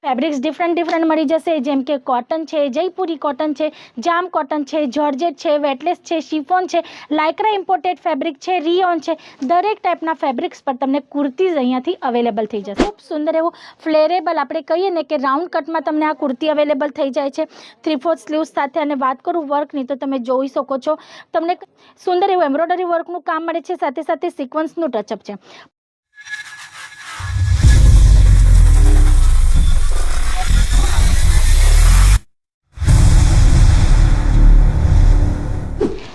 Fabrics different મળી જશે, જેમ કે કોટન છે, જયપુરી કોટન છે, જામ કોટન છે, જોર્જેટ છે, વેટલેસ છે, શિફોન છે, લાઇક્રા ઇમ્પોર્ટેડ ફેબ્રિક છે, રિયોન છે, દરેક ટાઈપના ફેબ્રિક્સ પર તમને કુર્તીઝ અહીંયાથી અવેલેબલ થઈ જશે. ખૂબ સુંદર એવું ફ્લેરેબલ આપણે કહીએ ને કે રાઉન્ડ કટમાં તમને આ કુર્તી અવેલેબલ થઈ જાય છે 3/4 સ્લીવ્સ સાથે. અને વાત કરું વર્કની તો તમે જોઈ શકો છો તમને સુંદર એવું એમ્બ્રોઇડરી વર્કનું કામ મળે છે, સાથે સાથે સિક્વન્સનું ટચઅપ છે.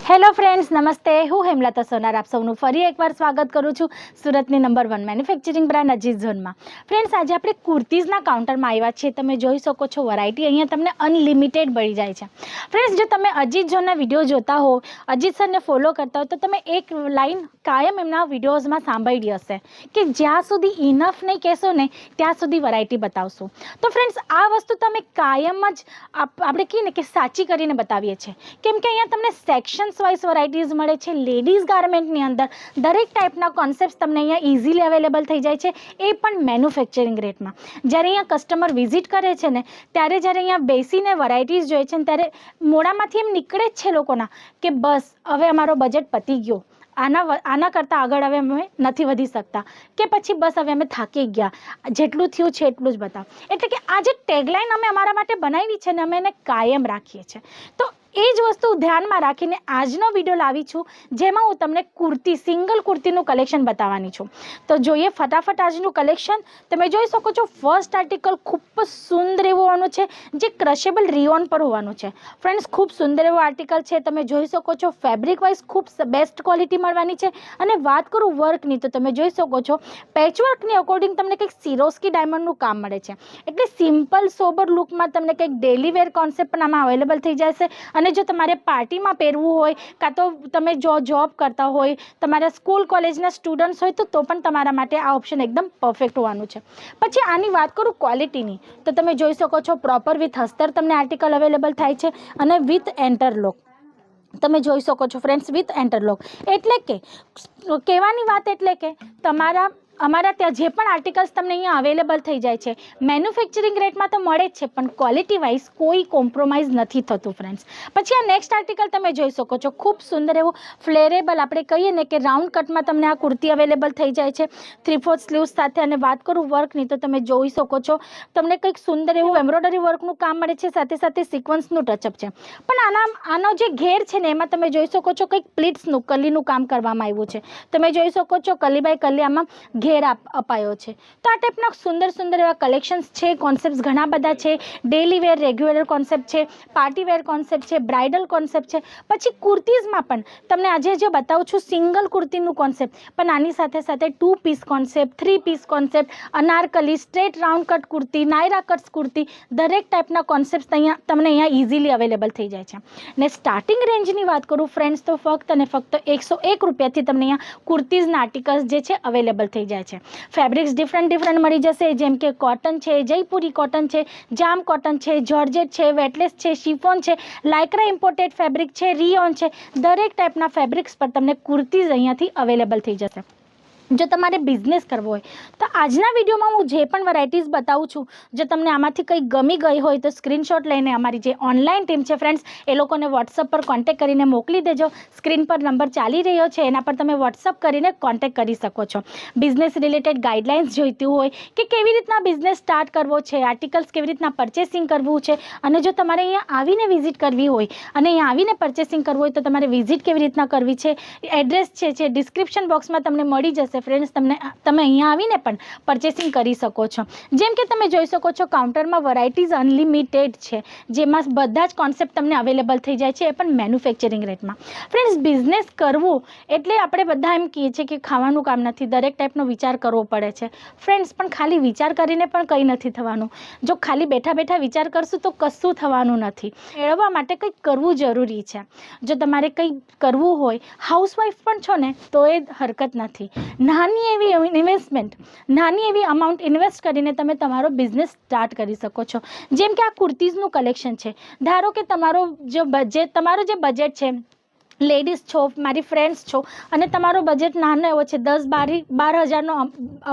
હેલો ફ્રેન્ડ્સ, નમસ્તે. હું હેમલતા સોનાર આપ સૌનું ફરી એકવાર સ્વાગત કરું છું સુરતની નંબર 1 મેન્યુફેક્ચરિંગ બ્રાન્ડ અજીત ઝોનમાં. ફ્રેન્ડ્સ, આજે આપણે કુર્તીઝના કાઉન્ટરમાં આવ્યા છીએ. તમે જોઈ શકો છો વેરાયટી અહીંયા તમને અનલિમિટેડ મળી જાય છે. ફ્રેન્ડ્સ, જો તમે અજીત ઝોનના વિડીયો જોતા હો, અજીત સરને ફોલો કરતા હો, તો તમે એક લાઈન કાયમ એમના વિડીયોઝમાં સાંભળી હશે કે જ્યાં સુધી ઇનફ નહીં કહેશો ને ત્યાં સુધી વેરાયટી બતાવશો. તો ફ્રેન્ડ્સ, આ વસ્તુ તમે કાયમ જ આપણે કહીએ ને કે સાચી કરીને બતાવીએ છીએ, કેમ કે અહીંયા તમને સેક્શન વાઇઝ વેરાયટીઝ મળે છે. લેડીઝ ગાર્મેન્ટની અંદર દરેક ટાઈપના કોન્સેપ્ટ તમને અહીંયા ઇઝીલી અવેલેબલ થઈ જાય છે, એ પણ મેન્યુફેક્ચરિંગ રેટમાં. જ્યારે અહીંયા કસ્ટમર વિઝિટ કરે છે ને ત્યારે જ્યારે અહીંયા બેસીને વેરાયટીઝ જોઈએ છે ને ત્યારે મોડામાંથી એમ નીકળે જ છે લોકોના કે બસ હવે અમારો બજેટ પતી ગયો, આના કરતાં આગળ હવે અમે નથી વધી શકતા, કે પછી બસ હવે અમે થાકી ગયા, જેટલું થયું છે એટલું જ બતાવ. એટલે કે આ જે ટેગલાઇન અમે અમારા માટે બનાવી છે ને અમે એને કાયમ રાખીએ છીએ. તો એ જ વસ્તુ ધ્યાનમાં રાખીને આજનો વિડીયો લાવી છું, જેમાં હું તમને કુર્તી, સિંગલ કુર્તીનું કલેક્શન બતાવવાની છું. તો જોઈએ ફટાફટ આજનું કલેક્શન. તમે જોઈ શકો છો ફર્સ્ટ આર્ટિકલ ખૂબ જ સુંદર એવું હોવાનું છે, જે ક્રશેબલ રિયોન પર હોવાનું છે. ફ્રેન્ડ્સ, ખૂબ સુંદર એવો આર્ટિકલ છે. તમે જોઈ શકો છો ફેબ્રિક વાઇઝ ખૂબ બેસ્ટ ક્વોલિટી મળવાની છે. અને વાત કરું વર્કની તો તમે જોઈ શકો છો પેચવર્કની અકોર્ડિંગ તમને કંઈક સિરોસ્કી ડાયમંડનું કામ મળે છે. એટલે સિમ્પલ સોબર લુકમાં તમને કંઈક ડેલી વેર કોન્સેપ્ટ પણ આમાં અવેલેબલ થઈ જશે. અને જો તમારે પાર્ટીમાં પહેરવું હોય, કાં તો તમે જોબ કરતા હોય, તમારા સ્કૂલ કોલેજના સ્ટુડન્ટ્સ હોય તો પણ તમારા માટે આ ઓપ્શન એકદમ પરફેક્ટ હોવાનું છે. પછી આની વાત કરું ક્વોલિટીની તો તમે જોઈ શકો છો પ્રોપર વિથ અસ્તર તમને આર્ટિકલ અવેલેબલ થાય છે અને વિથ એન્ટરલોક તમે જોઈ શકો છો. ફ્રેન્ડ્સ, વિથ એન્ટરલોક એટલે કે કહેવાની વાત એટલે કે અમારા ત્યાં જે પણ આર્ટિકલ્સ તમને અહીંયા અવેલેબલ થઈ જાય છે મેન્યુફેક્ચરિંગ રેટમાં તો મળે જ છે, પણ ક્વોલિટી વાઇઝ કોઈ કોમ્પ્રોમાઇઝ નથી થતું. ફ્રેન્ડ્સ, પછી આ નેક્સ્ટ આર્ટિકલ તમે જોઈ શકો છો ખૂબ સુંદર એવું ફ્લેરેબલ આપણે કહીએ ને કે રાઉન્ડ કટમાં તમને આ કુર્તી અવેલેબલ થઈ જાય છે 3/4 સ્લીવ્સ સાથે. અને વાત કરું વર્કની તો તમે જોઈ શકો છો તમને કંઈક સુંદર એવું એમ્બ્રોઇડરી વર્કનું કામ મળે છે, સાથે સાથે સિક્વન્સનું ટચઅપ છે. પણ આનો જે ઘેર છે ને એમાં તમે જોઈ શકો છો કંઈક પ્લીટ્સનું કલીનું કામ કરવામાં આવ્યું છે. તમે જોઈ શકો છો કલી બાય કલી આમાં ઘેર અપાયો છે. તો આ ટાઈપના સુંદર એવા કલેક્શન્સ છે. કોન્સેપ્ટ ઘણા બધા છે. ડેલી વેર, રેગ્યુલર કોન્સેપ્ટ છે, પાર્ટી વેર કોન્સેપ્ટ છે, બ્રાઇડલ કોન્સેપ્ટ છે. પછી કુર્તીઝમાં પણ તમને આજે જે બતાવું છું સિંગલ કુર્તીનું કોન્સેપ્ટ, પણ આની સાથે સાથે 2 piece concept, 3 piece concept, anarkali, straight round cut kurti, Naira cuts kurti, દરેક ટાઈપના કોન્સેપ્ટ તમને અહીંયા ઇઝીલી અવેલેબલ થઈ જાય છે. ને સ્ટાર્ટિંગ રેન્જની વાત કરું ફ્રેન્ડ્સ તો ફક્ત અને ફક્ત 101 રૂપિયાથી તમને અહીંયા કુર્તીઝના આર્ટિકલ્સ જે છે અવેલેબલ થઈ જાય છે. ફેબ્રિક્સ ડિફરન્ટ મળી જશે, જેમ કે કોટન છે, જયપુરી કોટન છે, જામ કોટન છે, જોર્જેટ છે, વેટલેસ છે, શિફોન છે, લાઇક્રા ઇમ્પોર્ટેડ ફેબ્રિક છે, રિયોન છે, દરેક ટાઈપના ફેબ્રિક્સ પર તમને કુર્તીઝ અહીંયાથી અવેલેબલ થઈ જશે. જો તમારે બિઝનેસ કરવો હોય તો આજના વિડીયોમાં હું જે પણ વેરાયટીઝ બતાવું છું, જો તમને આમાંથી કંઈ ગમી ગઈ હોય તો સ્ક્રીનશોટ લઈને અમારી જે ઓનલાઈન ટીમ છે ફ્રેન્ડ્સ એ લોકોને વોટ્સઅપ પર કોન્ટેક્ટ કરીને મોકલી દેજો. સ્ક્રીન પર નંબર ચાલી રહ્યો છે, એના પર તમે વોટ્સઅપ કરીને કોન્ટેક્ટ કરી શકો છો. બિઝનેસ રિલેટેડ ગાઈડલાઇન્સ જોઈતી હોય કે કેવી રીતના બિઝનેસ સ્ટાર્ટ કરવો છે, આર્ટિકલ્સ કેવી રીતના પરચેસિંગ કરવું છે, અને જો તમારે અહીંયા આવીને વિઝિટ કરવી હોય અને અહીંયા આવીને પરચેસિંગ કરવું હોય તો તમારે વિઝિટ કેવી રીતના કરવી છે, એડ્રેસ છે ડિસ્ક્રિપ્શન બોક્સમાં તમને મળી જશે. ફ્રેન્ડ્સ, તમે અહીંયા આવીને પણ પરચેસિંગ કરી શકો છો. જેમ કે તમે જોઈ શકો છો કાઉન્ટરમાં વેરાયટીઝ અનલિમિટેડ છે, જેમાં બધા જ કોન્સેપ્ટ તમને અવેલેબલ થઈ જાય છે, એ પણ મેન્યુફેક્ચરિંગ રેટમાં. ફ્રેન્ડ્સ, બિઝનેસ કરવું એટલે આપણે બધા એમ કહીએ છીએ કે ખાવાનું કામ નથી, દરેક ટાઈપનો વિચાર કરવો પડે છે. ફ્રેન્ડ્સ, પણ ખાલી વિચાર કરીને પણ કંઈ નથી થવાનું. જો ખાલી બેઠા વિચાર કરશું તો કશું થવાનું નથી. મેળવવા માટે કંઈક કરવું જરૂરી છે. જો તમારે કંઈ કરવું હોય, હાઉસવાઈફ પણ છો ને તો એ હરકત નથી. નાની એવી ઇન્વેસ્ટમેન્ટ, નાની એવી અમાઉન્ટ ઇન્વેસ્ટ કરીને તમે તમારો બિઝનેસ સ્ટાર્ટ કરી શકો છો. જેમ કે આ કુર્તીઝનું કલેક્શન છે. ધારો કે તમારો જે બજેટ છે લેડીઝ છો, મારી ફ્રેન્ડ્સ છો અને તમારો બજેટ નાનો એવો છે, 10-12 હજારનો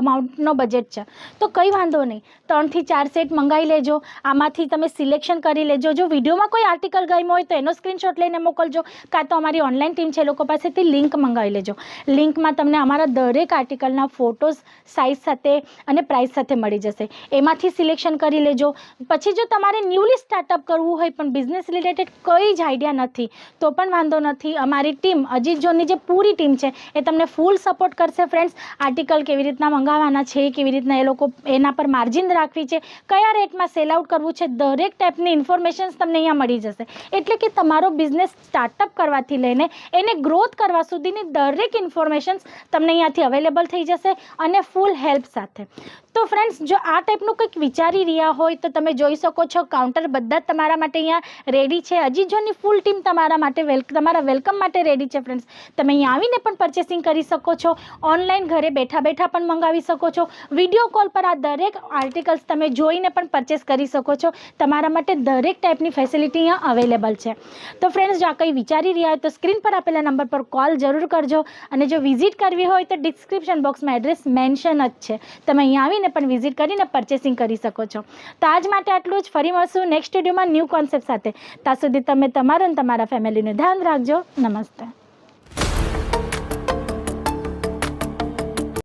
અમાઉન્ટનો બજેટ છે, તો કંઈ વાંધો નહીં, 3 થી 4 સેટ મંગાવી લેજો. આમાંથી તમે સિલેક્શન કરી લેજો. જો વિડીયોમાં કોઈ આર્ટિકલ ગમ્યો હોય તો એનો સ્ક્રીનશોટ લઈને મોકલજો, કાં તો અમારી ઓનલાઈન ટીમ છે એ લોકો પાસેથી લિંક મંગાવી લેજો. લિંકમાં તમને અમારા દરેક આર્ટિકલના ફોટોઝ સાઇઝ સાથે અને પ્રાઇસ સાથે મળી જશે. એમાંથી સિલેક્શન કરી લેજો. પછી જો તમારે ન્યૂલી સ્ટાર્ટઅપ કરવું હોય પણ બિઝનેસ રિલેટેડ કંઈ જ આઈડિયા નથી તો પણ વાંધો નથી. અમારી ટીમ, અજીત ઝોનની જે પૂરી ટીમ છે એ તમને ફૂલ સપોર્ટ કરશે. ફ્રેન્ડ્સ, આર્ટિકલ કેવી રીતના મંગાવવાના છે, કેવી રીતના એ લોકો એના પર માર્જિન રાખવી છે, કયા રેટમાં સેલ આઉટ કરવું છે, દરેક ટાઈપની ઇન્ફોર્મેશન્સ તમને અહીંયા મળી જશે. એટલે કે તમારો બિઝનેસ સ્ટાર્ટઅપ કરવાથી લઈને એને ગ્રોથ કરવા સુધીની દરેક ઇન્ફોર્મેશન્સ તમને અહીંયાથી અવેલેબલ થઈ જશે અને ફૂલ હેલ્પ સાથે. તો ફ્રેન્ડ્સ, જો આ ટાઈપનું કંઈક વિચારી રહ્યા હોય તો તમે જોઈ શકો છો, કાઉન્ટર બધા જ તમારા માટે અહીંયા રેડી છે. અજીત ઝોનની ફૂલ ટીમ તમારા માટે તમારા વેલકમ માટે રેડી છે. ફ્રેન્ડ્સ, તમે અહીંયા આવીને પણ પરચેસિંગ કરી શકો છો, ઓનલાઈન ઘરે બેઠા બેઠા પણ મંગાવી શકો છો, વિડીયો કોલ પર આ દરેક આર્ટિકલ્સ તમે જોઈને પણ પરચેસ કરી શકો છો. તમારા માટે દરેક ટાઈપની ફેસિલિટી અહીંયા અવેલેબલ છે. તો ફ્રેન્ડ્સ, જો આ કંઈ વિચારી રહ્યા હોય તો સ્ક્રીન પર આપેલા નંબર પર કોલ જરૂર કરજો. અને જો વિઝિટ કરવી હોય તો ડિસ્ક્રિપ્શન બોક્સમાં એડ્રેસ મેન્શન જ છે, તમે અહીંયા આવીને પણ વિઝિટ કરીને પરચેસિંગ કરી શકો છો. તો આજ માટે આટલું જ. ફરી મળશું નેક્સ્ટ વિડીયોમાં ન્યૂ કોન્સેપ્ટ સાથે. ત્યાં સુધી તમે તમારું અને તમારા ફેમિલીનું ધ્યાન રાખજો. નમસ્તે.